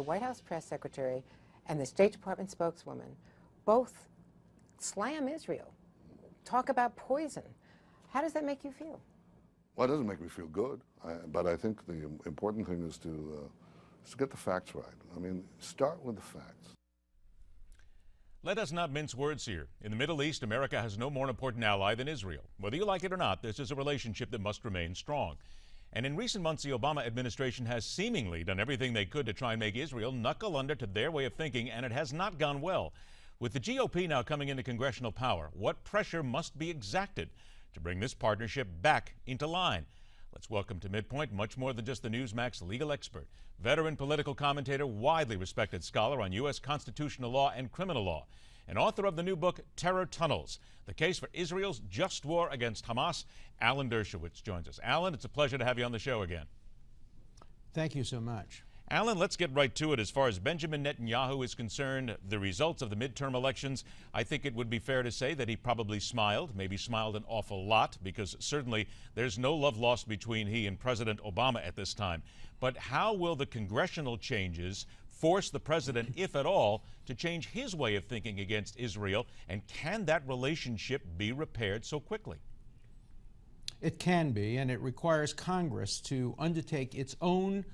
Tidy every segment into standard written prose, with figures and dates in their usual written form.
White House press secretary and the State Department spokeswoman both slam Israel, talk about poison. How does that make you feel? Well, it doesn't make me feel good, but I think the important thing is to get the facts right. I mean, start with the facts. Let us not mince words here. In the Middle East, America has no more important ally than Israel. Whether you like it or not, this is a relationship that must remain strong. And in recent months, the Obama administration has seemingly done everything they could to try and make Israel knuckle under to their way of thinking, and it has not gone well. With the GOP now coming into congressional power, what pressure must be exacted to bring this partnership back into line? Let's welcome to MidPoint much more than just the Newsmax legal expert, veteran political commentator, widely respected scholar on U.S. constitutional law and criminal law, and author of the new book, Terror Tunnels, the case for Israel's just war against Hamas. Alan Dershowitz joins us. Alan, it's a pleasure to have you on the show again. Thank you so much. Alan, let's get right to it. As far as Benjamin Netanyahu is concerned, the results of the midterm elections, I think it would be fair to say that he probably smiled, maybe smiled an awful lot, because certainly there's no love lost between he and President Obama at this time. But how will the congressional changes force the president, if at all, to change his way of thinking against Israel? And can that relationship be repaired so quickly? It can be, and it requires Congress to undertake its own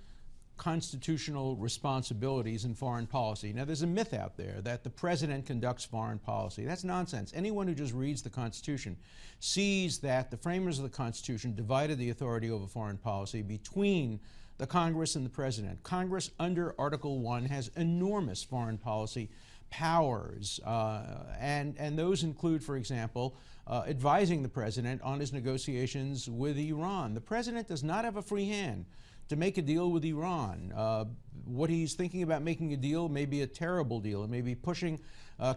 constitutional responsibilities in foreign policy. Now, there's a myth out there that the president conducts foreign policy. That's nonsense. Anyone who just reads the Constitution sees that the framers of the Constitution divided the authority over foreign policy between the Congress and the president. Congress, under Article 1, has enormous foreign policy powers, and those include, for example, advising the president on his negotiations with Iran. The president does not have a free hand to make a deal with Iran. What he's thinking about making a deal may be a terrible deal. It may be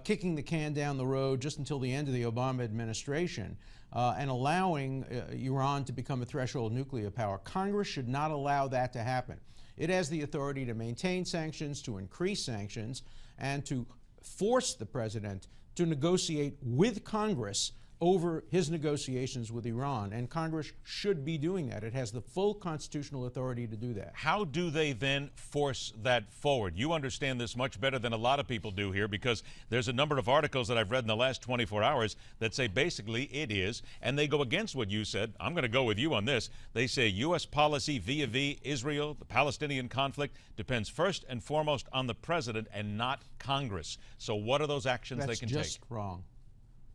kicking the can down the road just until the end of the Obama administration and allowing Iran to become a threshold nuclear power. Congress should not allow that to happen. It has the authority to maintain sanctions, to increase sanctions, and to force the president to negotiate with Congress over his negotiations with Iran, and Congress should be doing that. It has the full constitutional authority to do that. How do they then force that forward? You understand this much better than a lot of people do here, because there's a number of articles that I've read in the last 24 hours that say basically it is, and they go against what you said. I'm going to go with you on this. They say U.S. policy vis-a-vis Israel, the Palestinian conflict, depends first and foremost on the president and not Congress. So what are those actions they can take? That's just wrong.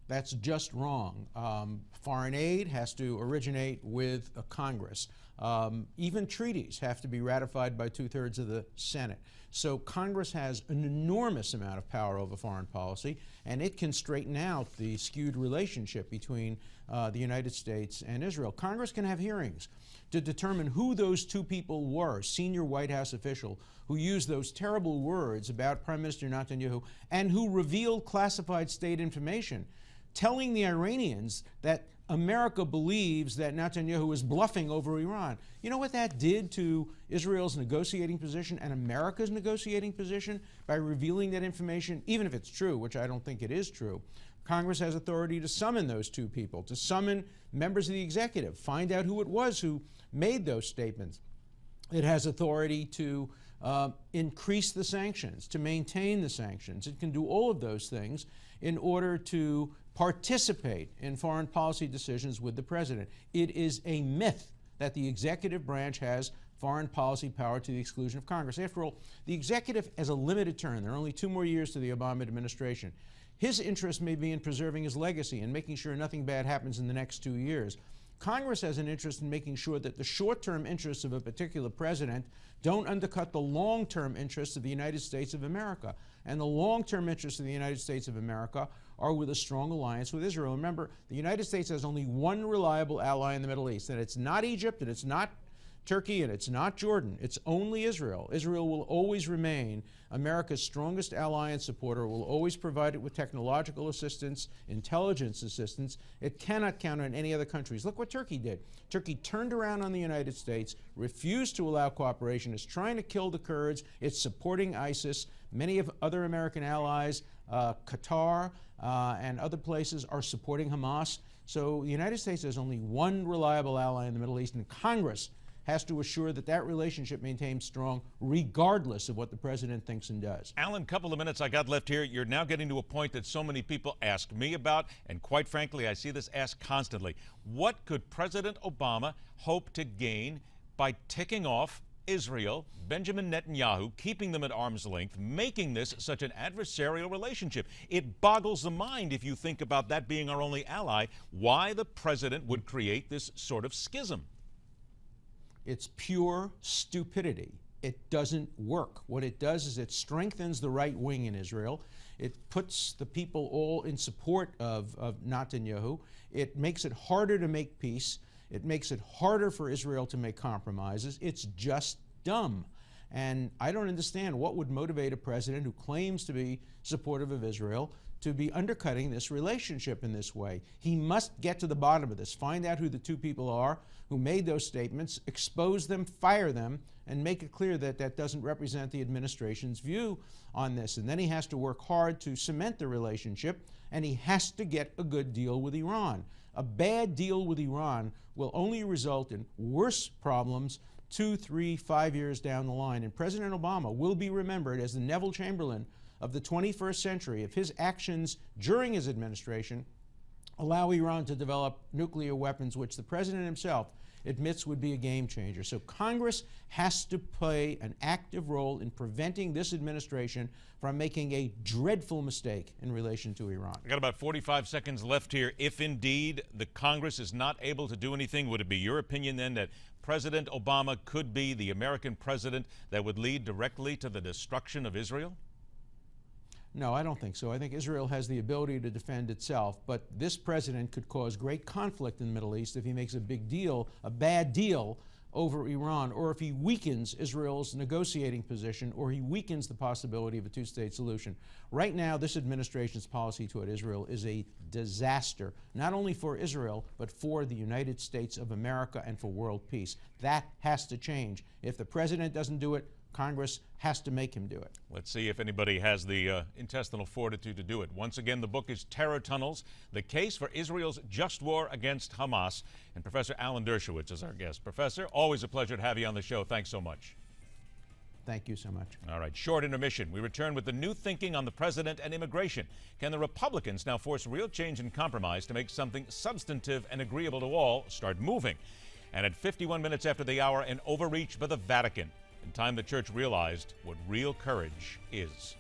That's just wrong. Foreign aid has to originate with Congress. Even treaties have to be ratified by 2/3 of the Senate. So Congress has an enormous amount of power over foreign policy, and it can straighten out the skewed relationship between the United States and Israel. Congress can have hearings to determine who those two people were, senior White House official, who used those terrible words about Prime Minister Netanyahu and who revealed classified state information, telling the Iranians that America believes that Netanyahu is bluffing over Iran. You know what that did to Israel's negotiating position and America's negotiating position by revealing that information, even if it's true, which I don't think it is true? Congress has authority to summon those two people, to summon members of the executive, find out who it was who made those statements. It has authority to increase the sanctions, to maintain the sanctions. It can do all of those things in order to participate in foreign policy decisions with the president. It is a myth that the executive branch has foreign policy power to the exclusion of Congress. After all, the executive has a limited term. There are only 2 more years to the Obama administration. His interest may be in preserving his legacy and making sure nothing bad happens in the next 2 years. Congress has an interest in making sure that the short-term interests of a particular president don't undercut the long-term interests of the United States of America. And the long-term interests of the United States of America are with a strong alliance with Israel. Remember, the United States has only one reliable ally in the Middle East, and it's not Egypt, and it's not Turkey, and it's not Jordan. It's only Israel. Israel will always remain America's strongest ally and supporter, will always provide it with technological assistance, intelligence assistance. It cannot count on any other countries. Look what Turkey did. Turkey turned around on the United States, refused to allow cooperation, is trying to kill the Kurds, it's supporting ISIS. Many of other American allies, Qatar and other places, are supporting Hamas. So the United States has only one reliable ally in the Middle East, and Congress has to assure that that relationship maintains strong regardless of what the president thinks and does. Alan, couple of minutes I got left here. You're now getting to a point that so many people ask me about, and quite frankly, I see this asked constantly. What could President Obama hope to gain by ticking off Israel, Benjamin Netanyahu, keeping them at arm's length, making this such an adversarial relationship? It boggles the mind, if you think about that being our only ally, why the president would create this sort of schism. It's pure stupidity. It doesn't work. What it does is it strengthens the right wing in Israel. It puts the people all in support of Netanyahu. It makes it harder to make peace. It makes it harder for Israel to make compromises. It's just dumb. And I don't understand what would motivate a president who claims to be supportive of Israel to be undercutting this relationship in this way. He must get to the bottom of this, find out who the two people are who made those statements, expose them, fire them, and make it clear that that doesn't represent the administration's view on this. And then he has to work hard to cement the relationship, and he has to get a good deal with Iran. A bad deal with Iran will only result in worse problems 2, 3, 5 years down the line. And President Obama will be remembered as the Neville Chamberlain of the 21st century if his actions during his administration allow Iran to develop nuclear weapons, which the president himself admits would be a game changer. So Congress has to play an active role in preventing this administration from making a dreadful mistake in relation to Iran. I got about 45 seconds left here. If indeed the Congress is not able to do anything, would it be your opinion then that President Obama could be the American president that would lead directly to the destruction of Israel? No, I don't think so. I think Israel has the ability to defend itself, but this president could cause great conflict in the Middle East if he makes a big deal, a bad deal, over Iran, or if he weakens Israel's negotiating position, or he weakens the possibility of a two-state solution. Right now, this administration's policy toward Israel is a disaster, not only for Israel, but for the United States of America and for world peace. That has to change. If the president doesn't do it, Congress has to make him do it. Let's see if anybody has the intestinal fortitude to do it. Once again, the book is Terror Tunnels, The Case for Israel's Just War Against Hamas. And Professor Alan Dershowitz is our guest. Professor, always a pleasure to have you on the show. Thanks so much. Thank you so much. All right, short intermission. We return with the new thinking on the president and immigration. Can the Republicans now force real change and compromise to make something substantive and agreeable to all start moving? And at 51 minutes after the hour, an overreach by the Vatican. In time, the church realized what real courage is.